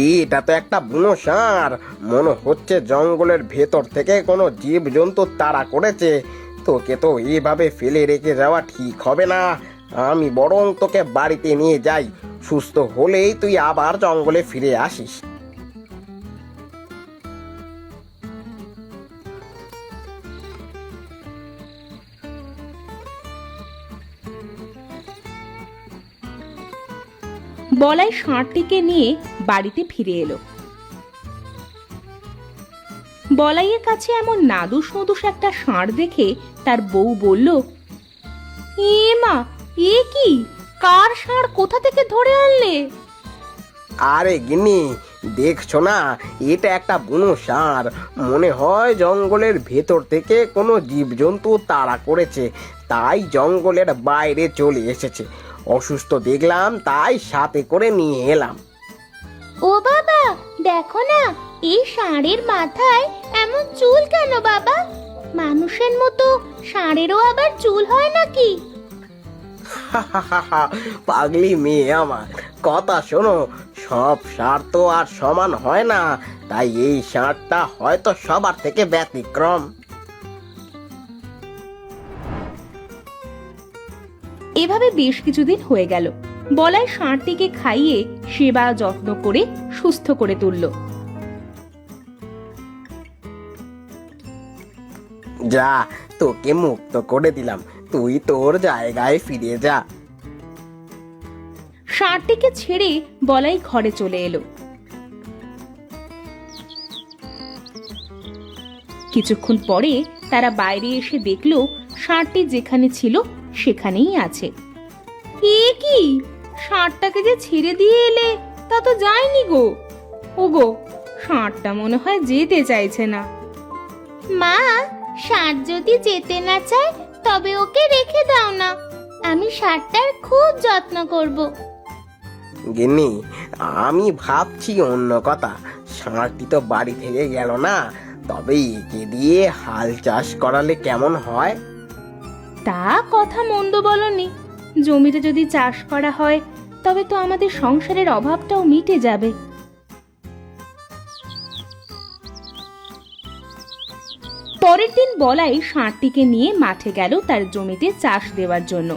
এটা তো একটা বুনো ষাঁড়, মনে হচ্ছে জঙ্গলের ভেতর থেকে কোনো জীবজন্তু তাড়া করেছে। তোকে তো এভাবে ফেলে রেখে যাওয়া ঠিক হবে না। আমি বরং তোকে বাড়িতে নিয়ে যাই, সুস্থ হলেই তুই আবার জঙ্গলে ফিরে আসিস। বলাই ষাঁড়টিকে নিয়ে বাড়িতে ফিরে এলো। বলাইয়ের কাছে এমন নাদুস নুদুস একটা ষাঁড় দেখে তার বউ বলল, এ মা, এ কি, কার ষাঁড় কোথা থেকে ধরে আনলে? আরে গিন্নি, দেখছো না, এটা একটা বুনো ষাঁড়। মনে হয় জঙ্গলের ভেতর থেকে কোনো জীবজন্তু তাড়া করেছে, তাই জঙ্গলের বাইরে চলে এসেছে। অসুস্থ দেখলাম, তাই সাথে করে নিয়ে এলাম। ও বাবা, দেখো না, এই ষাঁড়ের মাথায় এমন চুল কেন বাবা? মানুষের মতো ষাঁড়েরও আবার চুল হয় নাকি? পাগলি মেয়ে আমার, কথা শোনো। সব ষাঁড় তো আর সমান হয় না, তাই এই ষাঁড়টা হয়তো সবার থেকে ব্যতিক্রম। এভাবে বেশ কিছুদিন হয়ে গেল। বলাই ষাঁড়টিকে খাইয়ে সেবা যত্ন করে সুস্থ করে তুলল। যা, তোকে মুক্ত করে দিলাম, তুই তোর জায়গায় ফিরে যা। ষাঁড়টিকে ছেড়ে বলাই ঘরে চলে এলো। কিছুক্ষণ পরে তারা বাইরে এসে দেখলো ষাঁড়টি যেখানে ছিল সেখানেই আছে। এ কি, ষাঁড়টাকে যে ছেড়ে দিয়ে এলে তা তো যায়নি গো। ওগো, ষাঁড়টা মনে হয় যেতে চাইছে না। মা, ষাঁড় যদি যেতে না চায় তবে ওকে রেখে দাও না, আমি ষাঁড়টার খুব যত্ন করব। গিন্নি, আমি ভাবছি অন্য কথা। ষাঁড়টি তো বাড়ি থেকে গেল না, তবে একে দিয়ে হাল চাষ করালে কেমন হয়? তা কথা মন্দ বলনি। জমিতে যদি চাষ করা হয় তবে তো আমাদের সংসারের অভাবটাও মিটে যাবে। পরের দিন বলাই ষাঁড়টিকে নিয়ে মাঠে গেল তার জমিতে চাষ দেওয়ার জন্য।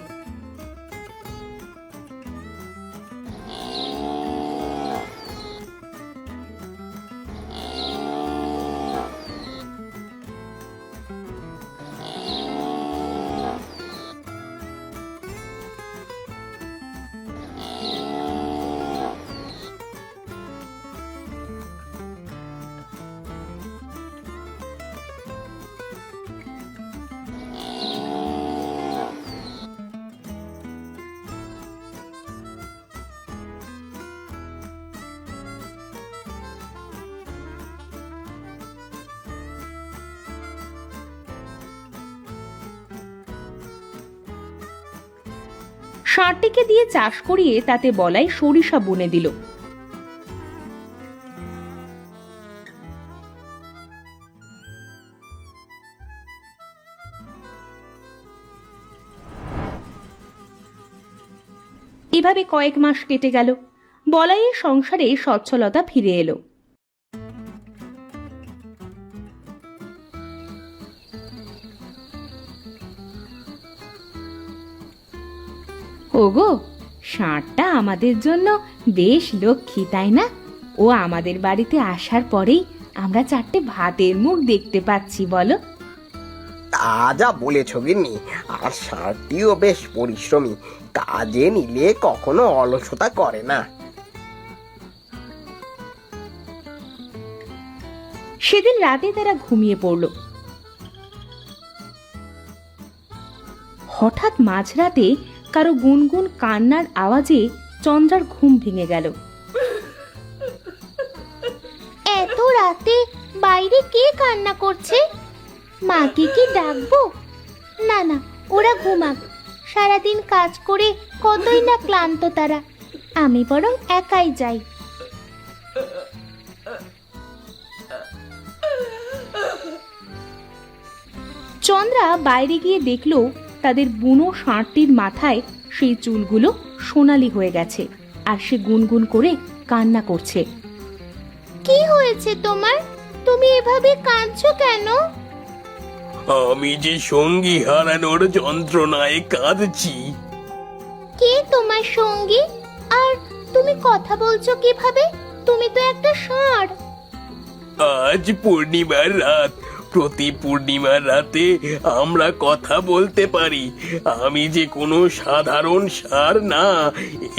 ষাঁড়টিকে দিয়ে চাষ করিয়ে তাতে বলাই সরিষা বুনে দিল। এভাবে কয়েক মাস কেটে গেল। বলাইয়ের সংসারে সচ্ছলতা ফিরে এলো। ওগো, ষাঁড়টা আমাদের জন্য বেশ লক্ষ্মী, তাই না? ও আমাদের বাড়িতে আসার পরেই আমরা চারটে ভাতের মুখ দেখতে পাচ্ছি, বলো? তা যা বলেছ গিন্নি, আর ষাঁড়টিও বেশ পরিশ্রমী, কাজে নিলে কখনো অলসতা করে না। সেদিন রাতে তারা ঘুমিয়ে পড়ল। হঠাৎ মাঝরাতে কারো গুনগুন কান্নার আওয়াজে চন্দ্রার ঘুম ভেঙে গেল। এত রাতে বাইরে কে কান্না করছে? মাকে কি ডাকবো? না না, ওরা ঘুমাক, সারাদিন কাজ করে কতই না ক্লান্ত তারা। আমি বরং একাই যাই। চন্দ্রা বাইরে গিয়ে দেখল তাদের বুনো ষাঁড়টির মাথায় সেই চুলগুলো সোনালি হয়ে গেছে, আর সে গুনগুন করে কান্না করছে। হয়েছে তোমার? তুমি এভাবে কাঁদছো কেন? আমি যে সঙ্গী হারানোর যন্ত্রণায় কাঁদছি। কে তোমার সঙ্গী? আর তুমি কথা বলছো কিভাবে? তুমি তো একটা ষাঁড়। আজ পূর্ণিমার রাত। প্রতি পূর্ণিমার রাতে আমরা কথা বলতে পারি। আমি যে কোনো সাধারণ ষাঁড় না,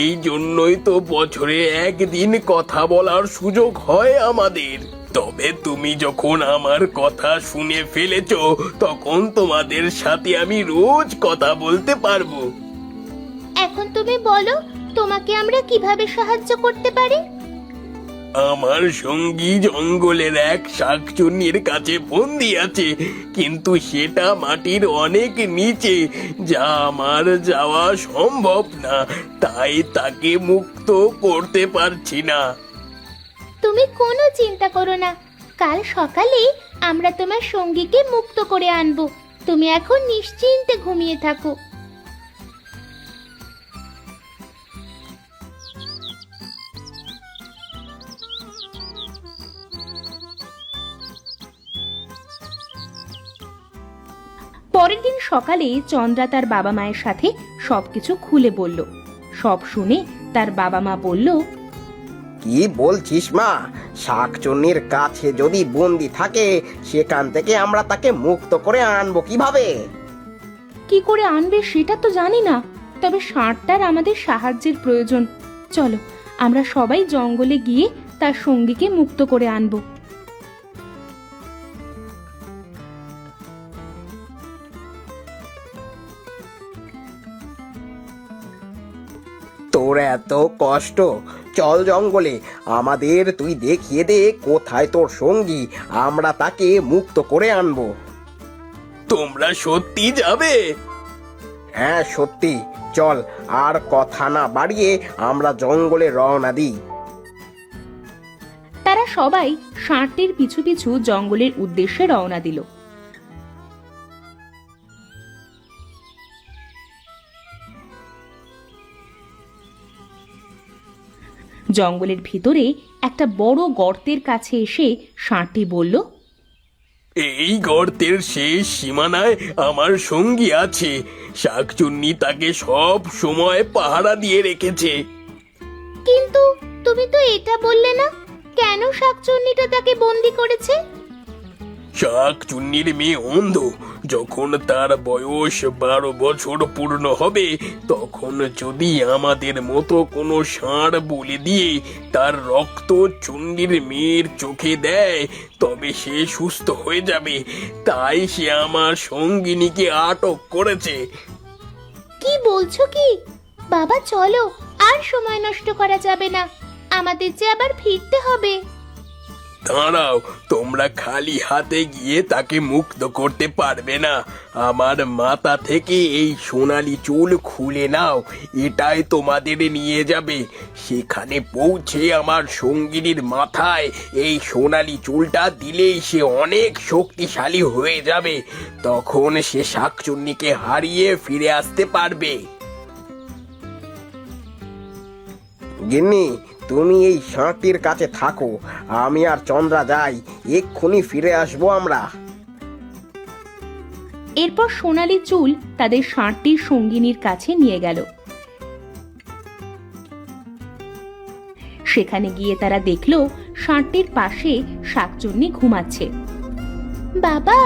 এই জন্যই তো বছরে একদিন কথা বলার সুযোগ হয় আমাদের। তবে তুমি যখন আমার কথা শুনে ফেলেছো, তখন তোমাদের সাথে আমি রোজ কথা বলতে পারবো। এখন তুমি বলো, তোমাকে আমরা কিভাবে সাহায্য করতে পারি? আমার সঙ্গী জঙ্গলের এক শাকচুন্নির কাছে বন্দি আছে, কিন্তু সেটা মাটির অনেক নিচে, যা আমার যাওয়া সম্ভব না। তাই তাকে মুক্ত করতে পারছি না। তুমি কোনো চিন্তা করো না, কাল সকালে আমরা তোমার সঙ্গীকে মুক্ত করে আনবো। তুমি এখন নিশ্চিন্তে ঘুমিয়ে থাকো। পরের দিন সকালে চন্দ্রা তার বাবা মায়ের সাথে সবকিছু খুলে বলল। সব শুনে তার বাবা মা বলল, কি বলছিস মা? শাকচুন্নির কাছে যদি বন্দি থাকে, সেখান থেকে আমরা তাকে মুক্ত করে আনবো কিভাবে? কি করে আনবে সেটা তো জানি না, তবে ষাঁড়টার আমাদের সাহায্যের প্রয়োজন। চলো আমরা সবাই জঙ্গলে গিয়ে তার সঙ্গীকে মুক্ত করে আনবো। তোর এত কষ্ট, চল জঙ্গলে। আমাদের তুই দেখিয়ে দে কোথায় তোর সঙ্গী, আমরা তাকে মুক্ত করে আনবো। তোমরা সত্যি যাবে? হ্যাঁ সত্যি, চল। আর কথা না বাড়িয়ে আমরা জঙ্গলে রওনা দিই। তারা সবাই ষাঁড়টির পিছু পিছু জঙ্গলের উদ্দেশ্যে রওনা দিল। জঙ্গলের ভিতরে একটা বড় গর্তের কাছে এসে ষাঁড়টি বলল, এই গর্তের শেষ সীমানায় আমার সঙ্গী আছে। শাকচুন্নি তাকে সব সময় পাহারা দিয়ে রেখেছে। কিন্তু তুমি তো এটা বললে না, কেন শাকচুন্নিটা তাকে বন্দি করেছে? শাকচুন্নির মেয়ে অন্ধ। যখন তার বয়স 12 বছর পূর্ণ হবে, তখন যদি আমাদের মতো কোনো ষাঁড় বলে দিয়ে তার রক্ত চুন্নির মেয়ের চোখে দেয়, তবে সে সুস্থ হয়ে যাবে। তাই সে আমার সঙ্গিনীকে আটক করেছে। কি বলছো কি? বাবা চলো, আর সময় নষ্ট করা যাবে না, আমাদের যে আবার ফিরতে হবে। দাঁড়াও, তোমরা খালি হাতে গিয়ে তাকে মুক্ত করতে পারবে না। আমার মাথা থেকে এই সোনালি চুল খুলে নাও, এটাই তোমাদের নিয়ে যাবে। সেখানে পৌঁছে আমার সঙ্গিনীর মাথায় এই সোনালি চুলটা দিলেই সে অনেক শক্তিশালী হয়ে যাবে। তখন সে শাকচুন্নিকে হারিয়ে ফিরে আসতে পারবে। গিন্নি, তুমি এই ষাঁড়টির কাছে থাকো, আমি আর চন্দ্রা যাই, এক্ষুনি ফিরে আসবো আমরা। এরপর সোনালি চুল তাদের ষাঁড়টির সঙ্গিনীর কাছে নিয়ে গেল। সেখানে গিয়ে তারা দেখল ষাঁড়টির পাশে শাকচুন্নি ঘুমাচ্ছে। বাবা,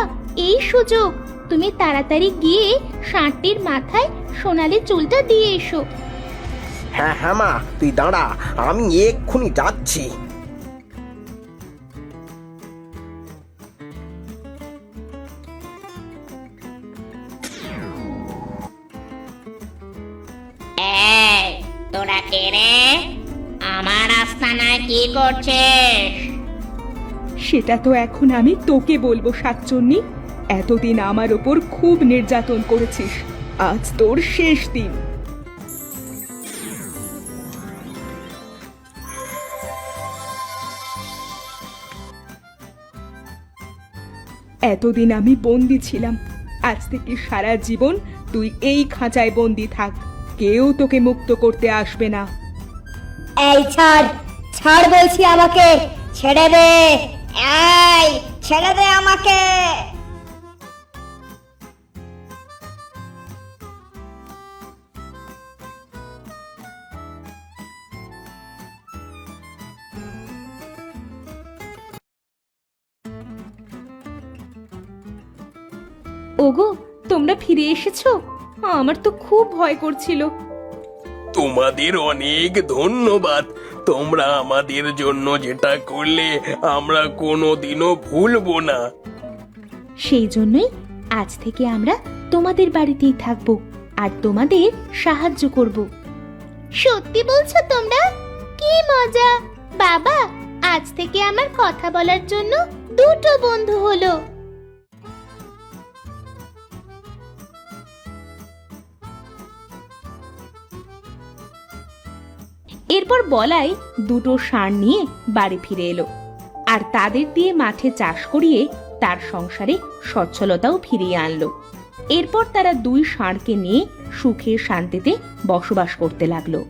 এই সুযোগ, তুমি তাড়াতাড়ি গিয়ে ষাঁড়টির মাথায় সোনালি চুলটা দিয়ে এসো। হ্যাঁ হ্যাঁ মা, তুই দাঁড়া, আমি এক্ষুনি যাচ্ছি। এই তোরা কে রে? আমার আস্তানায় কি করছিস? সেটা তো এখন আমি তোকে বলবো শাকচুন্নি। এতদিন আমার ওপর খুব নির্যাতন করেছিস, আজ তোর শেষ দিন। এতদিন আমি বন্দি ছিলাম, আজ থেকে সারা জীবন তুই এই খাঁচায় বন্দি থাক, কেউ তোকে মুক্ত করতে আসবে না। এই ছাড়, ছাড় বলছি আমাকে, ছেড়ে দে, এই ছেড়ে দে আমাকে। ওগো, তোমরা ফিরে এসেছো? আমার তো খুব ভয় করছিল। তোমাদের অনেক ধন্যবাদ। তোমরা আমাদের জন্য যেটা করলে আমরা কোনোদিনও ভুলবো না। সেই জন্যই আজ থেকে আমরা তোমাদের বাড়িতেই থাকবো আর তোমাদের সাহায্য করব। সত্যি বলছো তোমরা? কি মজা! বাবা, আজ থেকে আমার কথা বলার জন্য দুটো বন্ধু হলো। এরপর বলাই দুটো ষাঁড় নিয়ে বাড়ি ফিরে এলো আর তাদের দিয়ে মাঠে চাষ করিয়ে তার সংসারে সচ্ছলতাও ফিরিয়ে আনলো। এরপর তারা দুই ষাঁড়কে নিয়ে সুখে শান্তিতে বসবাস করতে লাগলো।